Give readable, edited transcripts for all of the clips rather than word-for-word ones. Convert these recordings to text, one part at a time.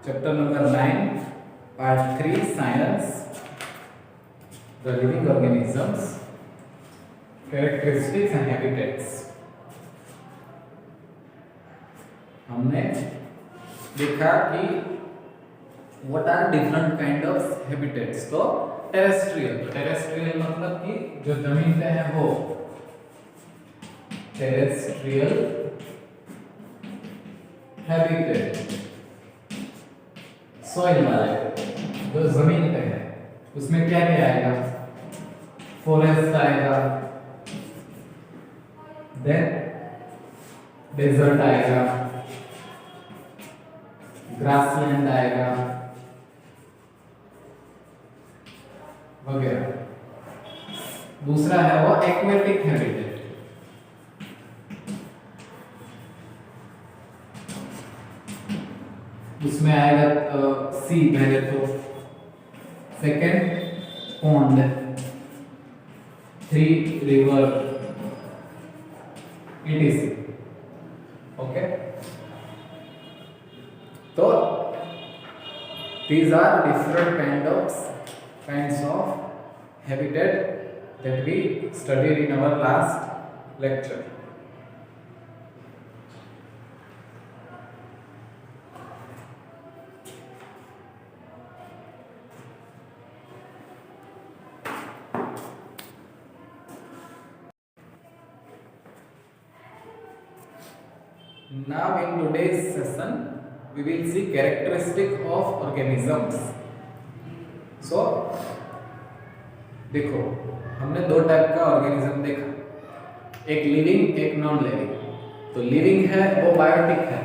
Chapter number 9 part 3 science the living organisms characteristics and habitats. हमने देखा कि what are different kind of habitats. तो terrestrial मतलब कि जो जमीन पे है वो टेरेस्ट्रियल हैबिटेट। सॉइल वाले जो जमीन पे है उसमें क्या क्या आएगा? फॉरेस्ट आएगा, देन डेजर्ट आएगा, ग्रासलैंड आएगा वगैरह। दूसरा है वो एक्वेटिक हैबिटेट। उसमें आएगा सी पहले तो, second pond, 3 river, etc. Okay, तो these are different kinds of habitat that we studied in our last lecture. Now in today's session we will see characteristic of organisms. So देखो, हमने दो type का organism देखा, एक living एक non living. तो living है वो बायोटिक है,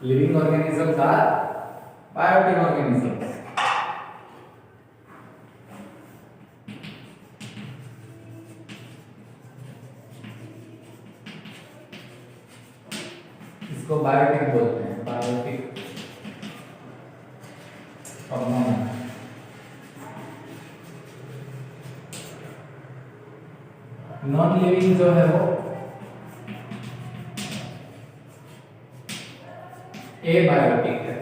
living organisms are biotic organisms. इसको बायोटिक बोलते हैं, बायोटिक और नॉन लिविंग जो है वो एबायोटिक है।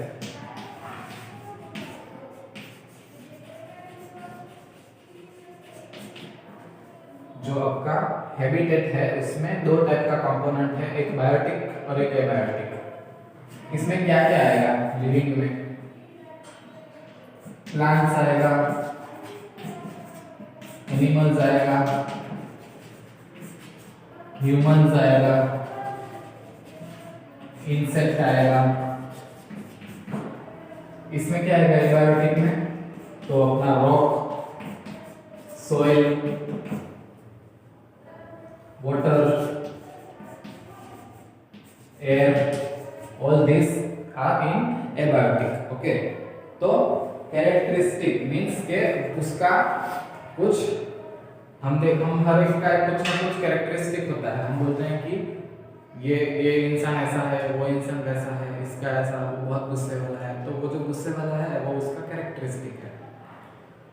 जो आपका हैबिटेट है उसमें दो टाइप का कंपोनेंट है, एक बायोटिक और एक एबायोटिक। इसमें क्या क्या आएगा? लिविंग में प्लांट्स आएगा, एनिमल्स आएगा, ह्यूमंस आएगा, इंसेक्ट आएगा। इसमें क्या आएगा एबायोटिक में? तो अपना rock, soil, water, air, all this are in abiotic. Okay, तो कैरेक्टरिस्टिक मींस के उसका कुछ हम हर एक का कुछ ना कुछ कैरेक्टरिस्टिक होता है। हम बोलते हैं कि ये इंसान ऐसा है, वो इंसान वैसा है, इसका ऐसा, वो बहुत गुस्से वाला है, तो वो जो गुस्से वाला है वो उसका कैरेक्टरिस्टिक है।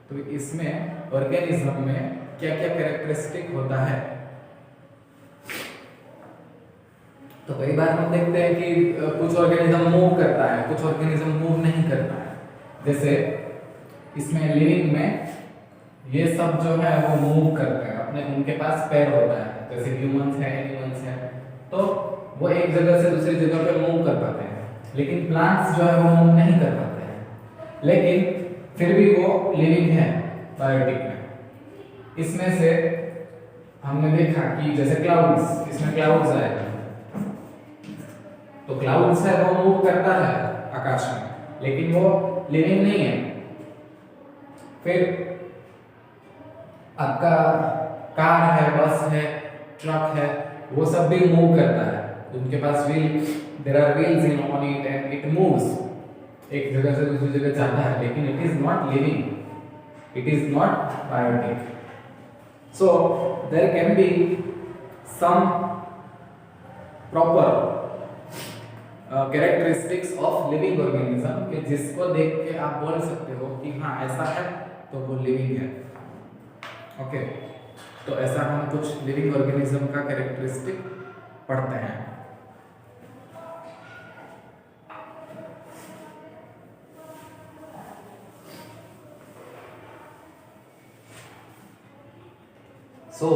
तो इसमें ऑर्गेनिज्म में क्या क्या कैरेक्टरिस्टिक होता है? तो कई बार हम देखते हैं कि कुछ ऑर्गेनिज्म मूव करता है, कुछ ऑर्गेनिज्म मूव नहीं करता है। जैसे इसमें लिविंग में ये सब जो है वो मूव करते हैं, अपने उनके पास पैर होता है, जैसे ह्यूमंस है, एनिमल्स है, तो वो एक जगह से दूसरी जगह पे मूव कर पाते हैं। लेकिन प्लांट्स जो है वो मूव नहीं कर पाते हैं, लेकिन फिर भी वो लिविंग है बायोटिक में। इसमें से हमने देखा कि जैसे क्लाउड्स, इसमें क्लाउड्स आएगा, तो क्लाउड्स है वो मूव करता है आकाश में, लेकिन वो लिविंग नहीं है। फिर आपका कार है, बस है, ट्रक है, वो सब भी मूव करता है, उनके पास wheel, there are wheels in on it and it moves, एक जगह से दूसरी जगह जाता है, लेकिन it is not living, it is not biotic. So there can be some proper characteristics of living organism कि जिसको देख के आप बोल सकते हो कि हाँ ऐसा है तो वो लिविंग है। ओके, तो ऐसा हम कुछ लिविंग ऑर्गेनिज्म का कैरेक्टरिस्टिक पढ़ते हैं। सो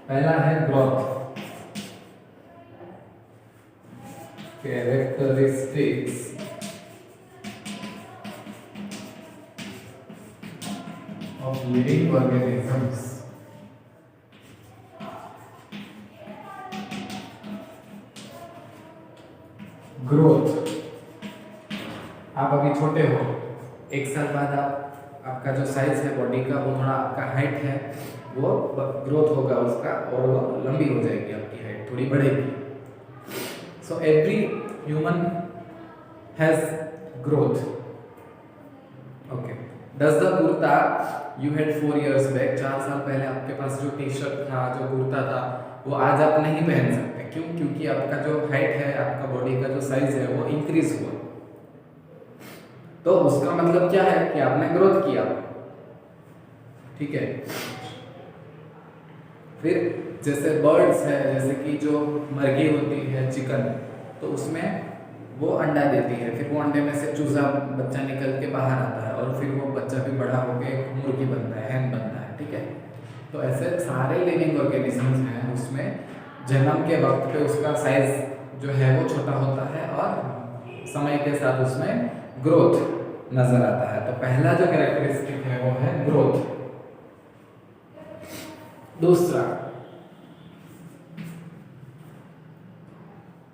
पहला है growth, characteristics of living organisms. Growth, आप अभी छोटे हो, 1 साल बाद आपका जो साइज है बॉडी का वो थोड़ा आपका हाइट है वो ग्रोथ होगा उसका, और वो लंबी हो जाएगी, आपकी हाइट थोड़ी बढ़ेगी। So every human has growth. Okay, does the kurta you had 4 years back, 4 साल पहले आपके पास जो टी शर्ट था, जो कुर्ता था, वो आज आप नहीं पहन सकते। क्यों? क्योंकि आपका जो हाइट है, आपका बॉडी का जो साइज है वो इंक्रीज हुआ। तो उसका मतलब क्या है कि आपने ग्रोथ किया। ठीक है, फिर जैसे बर्ड्स है, जैसे कि जो मुर्गी होती है चिकन, तो उसमें वो अंडा देती है, फिर वो अंडे में से चूजा बच्चा निकल के बाहर आता है, और फिर वो बच्चा भी बड़ा होकर एक मुर्गी बनता है, हैन बनता है। ठीक है, तो ऐसे सारे लिविंग ऑर्गेनिजम्स हैं, उसमें जन्म के वक्त पे उसका साइज जो है वो छोटा होता है, और समय के साथ उसमें ग्रोथ नजर आता है। तो पहला जो कैरेक्टरिस्टिक है वो है ग्रोथ। दूसरा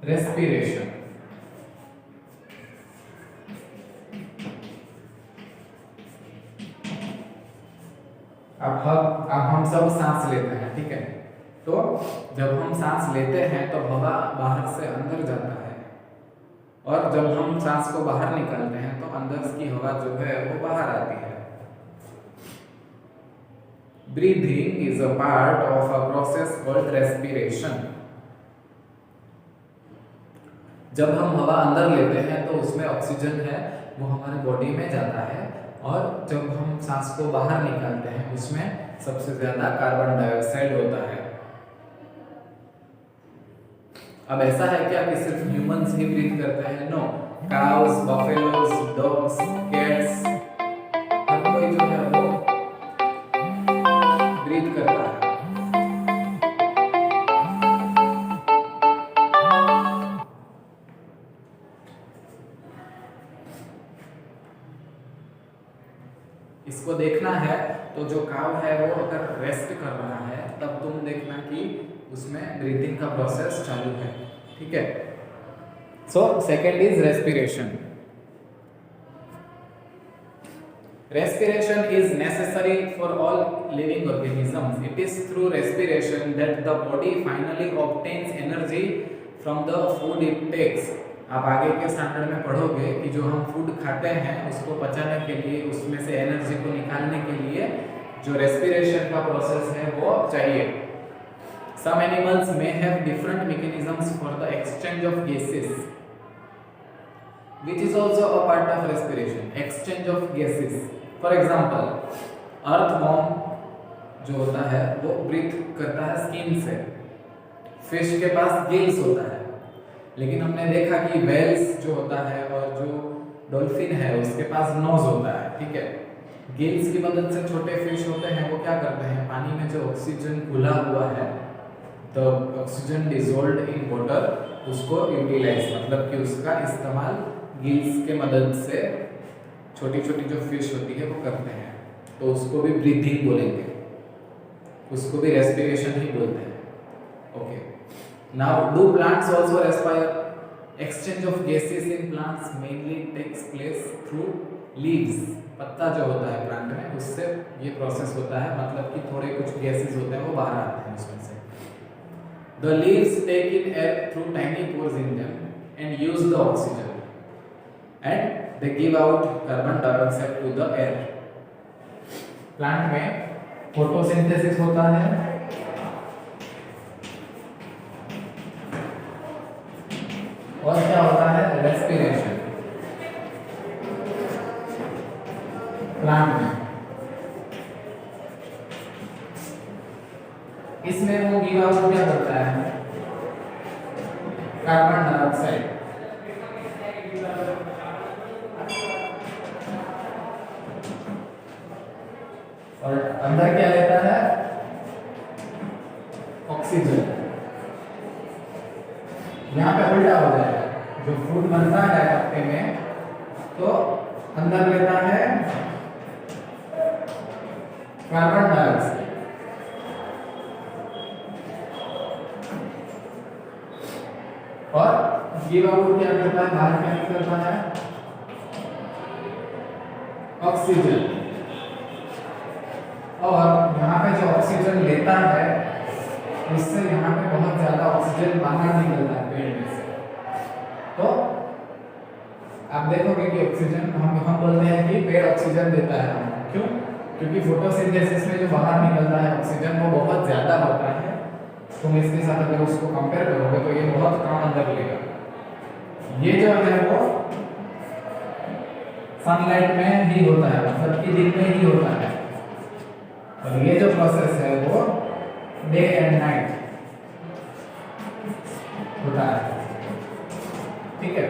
रेस्पिरेशन। अब हम सब सांस लेते हैं। ठीक है, तो जब हम सांस लेते हैं तो हवा बाहर से अंदर जाता है, और जब हम सांस को बाहर निकालते हैं तो अंदर की हवा जो है वो बाहर आती है। Breathing is a part of a process called respiration. जब हम हवा अंदर लेते हैं तो उसमें ऑक्सीजन है वो हमारे बॉडी में जाता है, और जब हम सांस को बाहर निकालते हैं उसमें सबसे ज्यादा कार्बन डाइऑक्साइड होता है। अब ऐसा है क्या कि सिर्फ ह्यूमंस ही ब्रीथ करते हैं? No, cows, buffaloes, dogs, cats, हर कोई जो है वो ब्रीथ करता है। इसको देखना है तो जो काव है वो अगर रेस्ट कर रहा है तब तुम देखना कि उसमें ब्रीथिंग का प्रोसेस चालू है। ठीक है, so second is respiration. Respiration is necessary for all living organisms. It is through respiration that the body finally obtains energy from the food it takes. आप आगे के स्टैंडर्ड में पढ़ोगे कि जो हम फूड खाते हैं उसको पचाने के लिए, उसमें से एनर्जी को निकालने के लिए जो रेस्पिरेशन का प्रोसेस है वो चाहिए। Some animals may have different mechanisms for the exchange of gases, which is also a part of respiration. Exchange of gases. For example earthworm जो होता है वो ब्रीथ करता है स्किन से, फिश के पास गिल्स होता है, लेकिन हमने देखा कि वेल्स जो होता है और जो डॉल्फिन है उसके पास नोज होता है। ठीक है, गिल्स की मदद से छोटे फिश होते हैं वो क्या करते हैं, पानी में जो ऑक्सीजन घुला हुआ है तो ऑक्सीजन डिसॉल्व्ड इन वाटर उसको यूटिलाइज, मतलब कि उसका इस्तेमाल गिल्स के मदद से छोटी छोटी जो फिश होती है वो करते हैं, तो उसको भी ब्रीथिंग बोलेंगे, उसको भी रेस्पिरेशन ही बोलते हैं। Okay, now do plants also respire? Exchange of gases in plants mainly takes place through leaves. पत्ता जो होता है प्लांट में उससे ये प्रोसेस होता है, मतलब कि थोड़े कुछ गैसेस होते हैं वो बाहर आते हैं उसमें से। The leaves take in air through tiny pores in them and use the oxygen and they give out carbon dioxide to the air. Plant में फोटोसिंथेसिस होता है, और क्या होता है, रेस्पिरेशन। प्लांट में इसमें वो गिव आउट क्या करता है, कार्बन डाइऑक्साइड, और अंदर क्या लेता है, ऑक्सीजन। यहाँ पे उल्टा हो जाएगा, जो फूड बनता है पत्ते में तो अंदर लेता है कार्बन डाइऑक्साइड, और गिव आउट क्या करता है, बाहर क्या निकलता है, ऑक्सीजन। और यहाँ पे जो ऑक्सीजन लेता है उससे यहाँ पे बहुत ज्यादा ऑक्सीजन बाहर निकलता है पेड़ में से। तो आप देखोगे कि ऑक्सीजन हम बोलते हैं कि पेड़ ऑक्सीजन देता है हमको, क्यों? क्योंकि फोटोसिंथेसिस में जो बाहर निकलता है ऑक्सीजन वो बहुत ज्यादा होता है। तुम इसके साथ अगर उसको कंपेयर करोगे तो ये बहुत कम अंदर लेगा। ये जो है वो सनलाइट में ही होता है, मतलब कि दिन में ही होता है, और ये जो प्रोसेस है वो डे एंड नाइट होता है, ठीक है।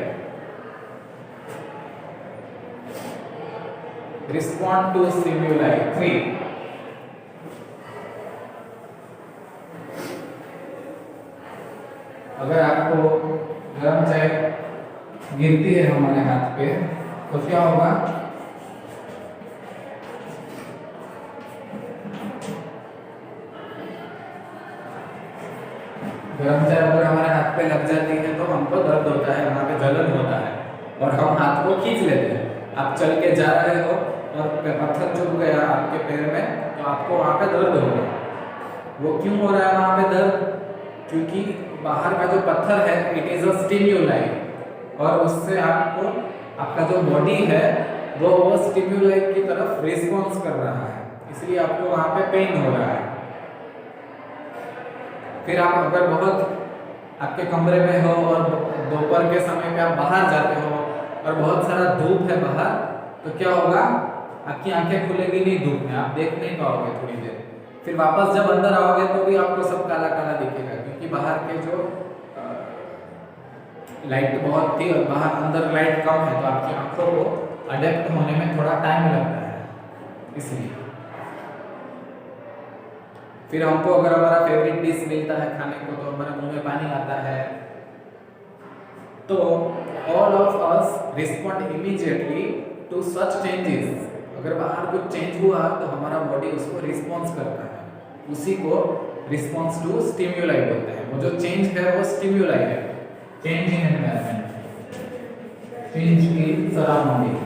रिस्पॉन्ड टू स्टिमुलाई 3, अगर आपको गर्म चाय गिरती है हमारे हाथ पे तो क्या होगा, गर्म चाय अगर हमारे हाथ पे लग जाती है तो हमको दर्द होता है, वहाँ पे जलन होता है और हम हाथ को खींच लेते हैं। आप चल के जा रहे हो और पत्थर चुभ गया आपके पैर में तो आपको वहाँ पे दर्द होगा। वो क्यों हो रहा है वहाँ पे दर्द? क्योंकि बाहर का जो पत्थर है इट इज अ स्टिम्युलाई, और उससे आपको आपका जो बॉडी है वो स्टिम्युलाई की तरफ रिस्पॉन्स कर रहा है, इसलिए आपको वहाँ पे पेन हो रहा है। फिर आप अगर बहुत आपके कमरे में हो और दोपहर के समय में आप बाहर जाते हो और बहुत सारा धूप है बाहर, तो क्या होगा, आपकी आंखें खुलेगी नहीं धूप में, आप देख नहीं पाओगे थोड़ी देर। फिर वापस जब अंदर आओगे तो भी आपको सब काला काला दिखेगा, क्योंकि बाहर के जो लाइट बहुत थी और बाहर अंदर लाइट कम है, तो आपकी आंखों को अडेप्ट होने में थोड़ा टाइम लगता है, इसलिए। फिर हमको अगर हमारा फेवरेट डिश मिलता है खाने को तो हमारे मुंह में पानी आता है। तो all of us respond immediately to such changes. अगर बाहर कुछ चेंज हुआ तो हमारा बॉडी उसको रिस्पॉन्स करता है, उसी को रिस्पॉन्स टू स्टिम्युलाई बोलते हैं। वो जो चेंज है वो स्टिम्युलाई है, change in environment, change in surrounding.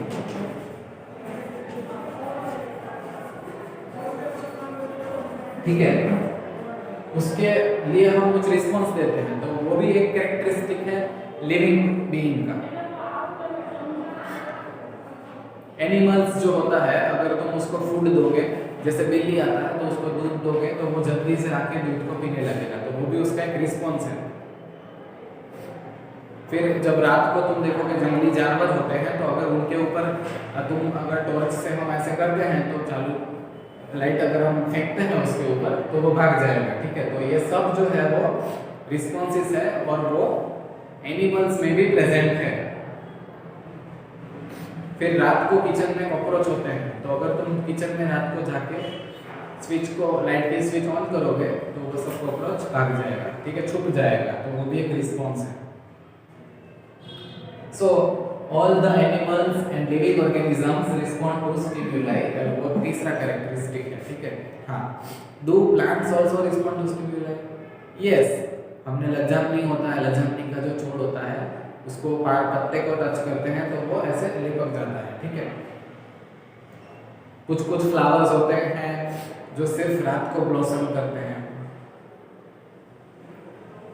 ठीक है, उसके लिए हम कुछ रिस्पॉन्स देते हैं, तो वो भी एक कैरेक्टरिस्टिक है लिविंग बीइंग का। एनिमल्स जो होता है, अगर तुम उसको फूड दोगे, जैसे बिल्ली आता है तो उसको दूध दोगे तो वो जल्दी से आके दूध को पीने लगेगा, तो वो भी उसका एक रिस्पॉन्स है। फिर जब रात को तुम देखोगे जंगली जानवर होते हैं, तो अगर उनके ऊपर तुम अगर टॉर्च से हम ऐसे करते हैं तो चालू लाइट अगर हम फेंकते हैं उसके ऊपर तो वो भाग जाएगा। ठीक है, तो ये सब जो है वो रिस्पॉन्सेस है और वो एनिमल्स में भी प्रेजेंट है। फिर रात को किचन में कॉकरोच होते हैं, तो अगर तुम किचन में रात को जाके स्विच को लाइट की स्विच ऑन करोगे तो वो सब कॉकरोच भाग जाएगा, ठीक है, छुप जाएगा, तो वो भी एक रिस्पॉन्स है। So all the animals and living organisms respond to stimuli, वो तीसरा कैरेक्टरिस्टिक है। ठीक है, हाँ, do plants also respond to stimuli? Yes, हमने लज्जापनी होता है, लज्जापनी का जो छोड़ होता है उसको पत्ते को टच करते हैं तो वो ऐसे लिपक जाता है। ठीक है, कुछ कुछ फ्लावर्स होते हैं जो सिर्फ रात को ब्लॉसम करते हैं,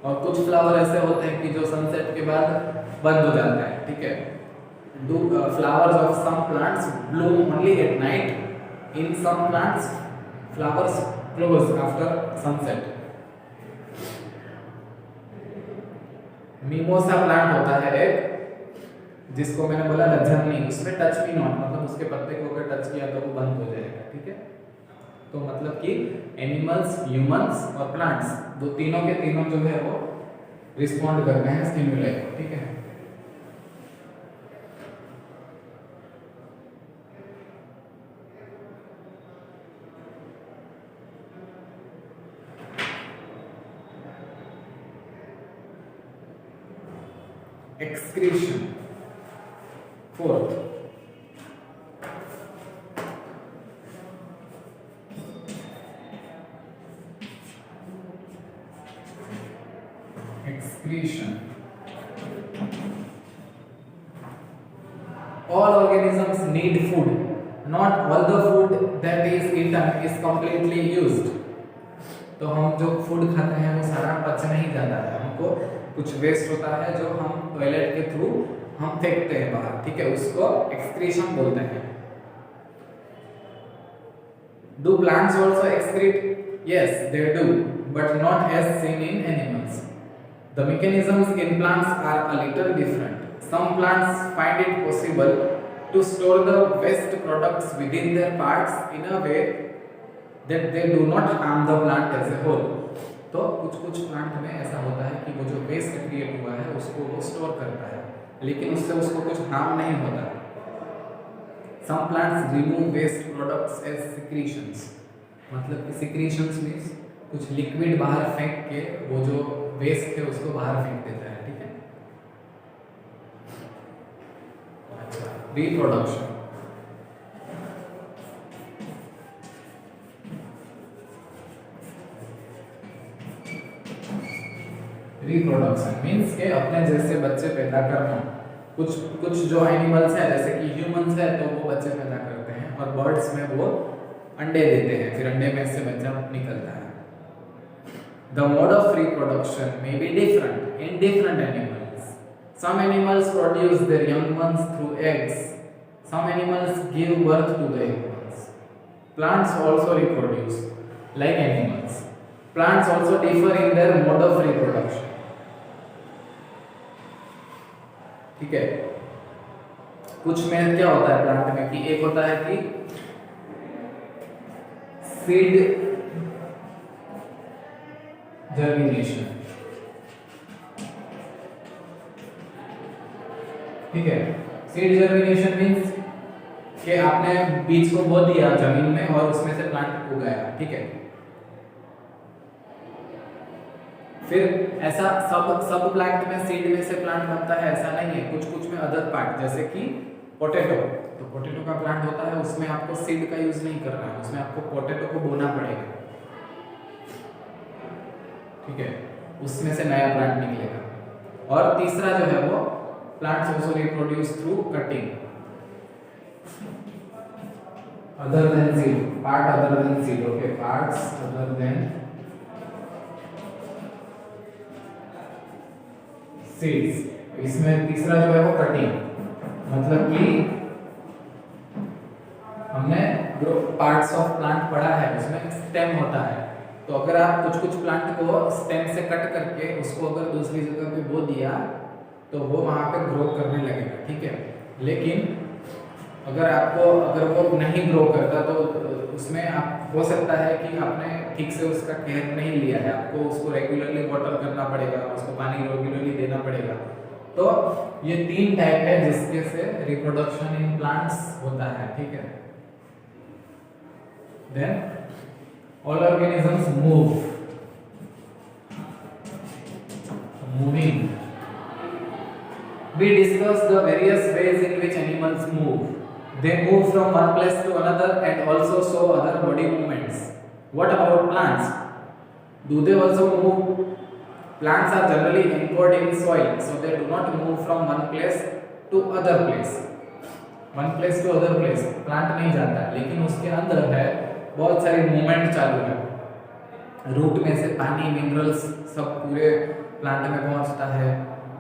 और कुछ फ्लावर ऐसे होते हैं कि जो सनसेट के बाद बंद हो जाते हैं। ठीक है, flowers of some plants bloom only at night. In some plants flowers close after sunset. Mimosa plant होता है एक, जिसको मैंने बोला लज्जापनी, उसमें टच मी नॉट, मतलब उसके पत्ते को अगर टच किया तो वो बंद हो जाएगा। ठीक है, तो मतलब कि एनिमल्स, ह्यूमंस और प्लांट्स दो तीनों के तीनों जो है वो रिस्पॉन्ड करते हैं स्टिमुलाई को, ठीक है। Excretion, fourth, excretion. All organisms need food. Not all the food that is eaten is completely used. तो हम जो फूड खाते हैं वो सारा पच नहीं जाता है, हमको कुछ वेस्ट होता है जो हम टॉयलेट के थ्रू हम फेंकते हैं बाहर, ठीक है, उसको एक्सक्रीशन बोलते हैं। Do plants also excrete? Yes, they do, but not as seen in animals. The mechanisms in plants are a little different. Some plants find it possible to store the waste products within their parts in a way that they do not harm the plant as a whole. तो कुछ plant में ऐसा होता है कि वो जो waste create हुआ है उसको वो स्टोर करता है, लेकिन उससे उसको कुछ हार्म नहीं होता। Some plants remove waste products as secretions. मतलब कि secretions means कुछ लिक्विड बाहर फेंक के वो जो वेस्ट है उसको बाहर फेंक देता है, ठीक है। अच्छा, रिप्रोडक्शन। रिप्रोडक्शन मीन्स के अपने जैसे बच्चे पैदा करना। कुछ जो एनिमल्स है जैसे कि ह्यूमंस है तो वो बच्चे पैदा करते हैं, और बर्ड्स में वो अंडे देते हैं, फिर अंडे में से बच्चा निकलता है। The mode of reproduction may be different in different animals. Some animals produce their young ones through eggs. Some animals give birth to the young ones. Plants also reproduce like animals. Plants also differ in their mode of reproduction. ठीक है, कुछ में क्या होता है plant में कि एक होता है कि सीड जर्मिनेशन, ठीक है। सीड जर्मिनेशन मींस कि आपने बीज को बो दिया जमीन में और उसमें से प्लांट उगाया, ठीक है। फिर ऐसा सब प्लांट में सीड में से प्लांट बनता है ऐसा नहीं है, कुछ में अदर पार्ट, जैसे कि पोटैटो, तो पोटैटो का प्लांट होता है उसमें आपको सीड का यूज नहीं करना है, उसमें आपको पोटैटो को बोना पड़ेगा, ठीक है, उसमें से नया प्लांट निकलेगा। और तीसरा जो है वो plants also reproduce through cutting other than seed, part other than seed, okay, parts other than seeds. इसमें तीसरा जो है वो कटिंग, मतलब कि हमने जो पार्ट्स ऑफ प्लांट पढ़ा है उसमें स्टेम होता है, तो अगर आप कुछ प्लांट को स्टेम से कट करके उसको अगर दूसरी जगह पे बो दिया तो वो वहां पे ग्रो करने लगेगा, ठीक है। लेकिन अगर वो नहीं ग्रो करता तो उसमें आप हो सकता है कि आपने ठीक से उसका केयर नहीं लिया है, आपको उसको रेगुलरली वाटर करना पड़ेगा, उसको पानी रेगुलरली देना पड़ेगा। तो ये 3 टाइप है जिसके से रिप्रोडक्शन इन प्लांट्स होता है, ठीक है। Then all organisms moving, we discussed the various ways in which animals move. They move from one place to another and also show other body movements. What about plants? Do they also move? Plants are generally anchored in soil, so they do not move from one place to other place. One place to other place plant नहीं जाता है, लेकिन उसके अंदर है बहुत सारी movement चालू है। रूट में से पानी, मिनरल्स सब पूरे प्लांट में पहुंचता है।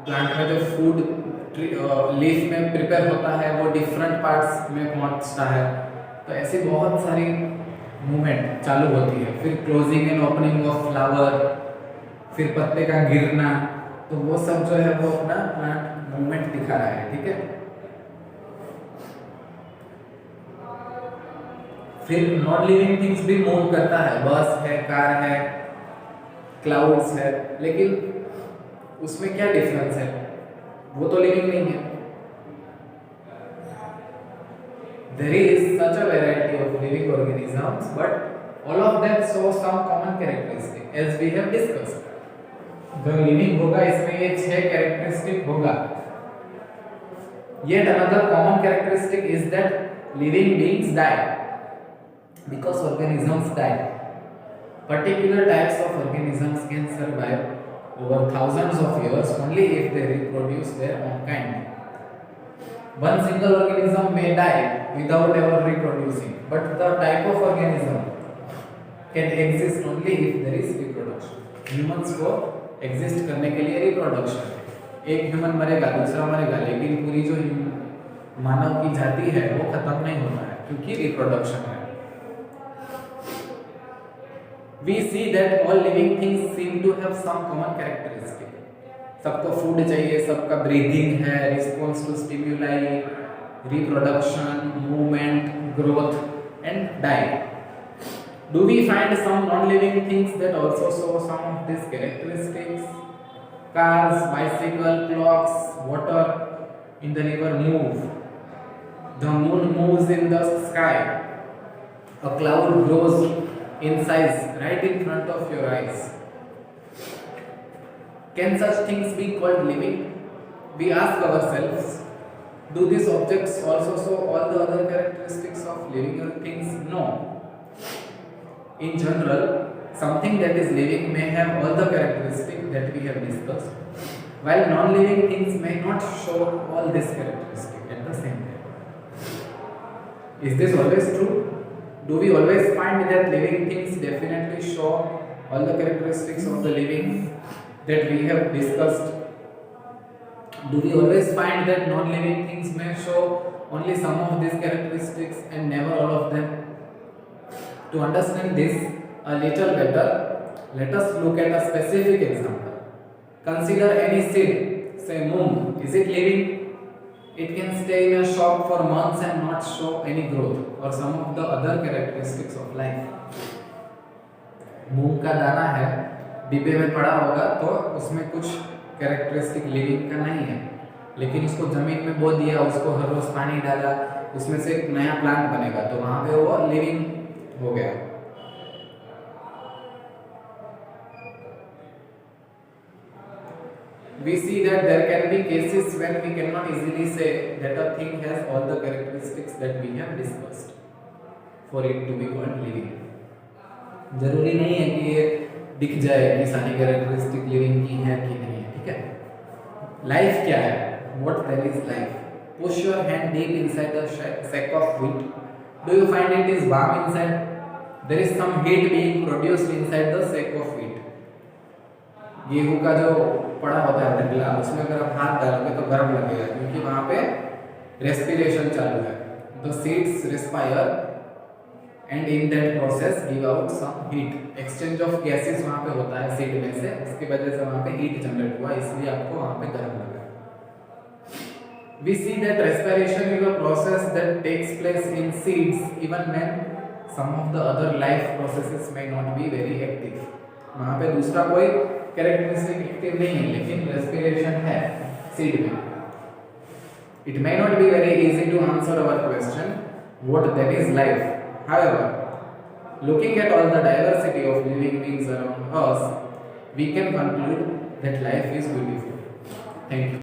प्लांट में जो फूड लीफ में प्रिपेयर होता है वो डिफरेंट पार्ट्स में पहुंचता है। तो ऐसी बहुत सारी मूवमेंट चालू होती है। फिर closing and opening of flower, फिर पत्ते का गिरना, तो वो सब जो है वो अपना प्लांट मूवमेंट दिखा रहा है, ठीक है। फिर नॉन लिविंग थिंग्स भी मूव करता है, बस है, कार है, क्लाउड्स है, लेकिन उसमें क्या डिफरेंस है? वो तो लिविंग नहीं है. There is such a variety of living organisms, but all of them show some common characteristic, as we have discussed. जो लिविंग होगा इसमें ये 6 कैरेक्टरिस्टिक होगा. Yet another common characteristic is that living beings die because organisms die. Particular types of organisms can survive over thousands of years only if they reproduce their own kind. One single organism may die without ever reproducing, but the type of organism can exist only if there is reproduction. Humans को exist करने के लिए reproduction है. एक human मरेगा, दूसरा मरेगा, लेकिन पूरी जो मानव की जाति है वो खत्म नहीं होना है क्योंकि reproduction है. We see that all living things seem to have some common characteristic. सबको फूड चाहिए, सबका ब्रीदिंग है, response to stimuli, reproduction, movement, growth and diet. Do we find some non-living things that also show some of these characteristics? Cars, bicycle, clocks, water in the river move. The moon moves in the sky. A cloud grows in size right in front of your eyes. Can such things be called living? We ask ourselves, do these objects also show all the other characteristics of living things? No. In general, something that is living may have all the characteristics that we have discussed, while non-living things may not show all these characteristics at the same time. Is this always true? Do we always find that living things definitely show all the characteristics of the living that we have discussed? Do we always find that non-living things may show only some of these characteristics and never all of them? To understand this a little better, let us look at a specific example. Consider any seed, say moong. Is it living? It can stay in a shop for months and not show any growth or some of the other characteristics of life. मूंग का दाना है, डिब्बे में पड़ा होगा तो उसमें कुछ कैरेक्टरिस्टिक लिविंग का नहीं है, लेकिन उसको जमीन में बो दिया, उसको हर रोज पानी डाला, उसमें से एक नया प्लांट बनेगा तो वहां पे वो लिविंग हो गया. We see that there can be cases when we cannot easily say that a thing has all the characteristics that we have discussed for it to be called living. जरूरी नहीं है कि ये दिख जाए कि सारी कैरेक्टरिस्टिक लिविंग की है कि नहीं है. ठीक है. लाइफ क्या है? What there is life? Push your hand deep inside the sack of wheat. Do you find it is warm inside? There is some heat being produced inside the sack of wheat. गेहूं का जो पड़ा होता है ढगला, उसमें अगर आप हाथ डालोगे तो गर्म लगेगा क्योंकि वहां पे रेस्पिरेशन चालू है. The seeds respire and in that process give out some heat. Exchange of gases वहां पे होता है सीड में से, उसकी वजह से वहां पे हीट जनरेट हुआ, इसलिए आपको वहां पे गर्म लगा. We see that respiration is a process that takes place in seeds even when some of the other life processes may not be very active. वहाँ पे दूसरा कोई कैरेक्टरिस्टिक एक्टिव नहीं है, लेकिन रेस्पिरेशन है सीड में. It may not be very easy to answer our question what that is life. However, looking at all the diversity of living beings around us, we can conclude that life is beautiful. Thank you.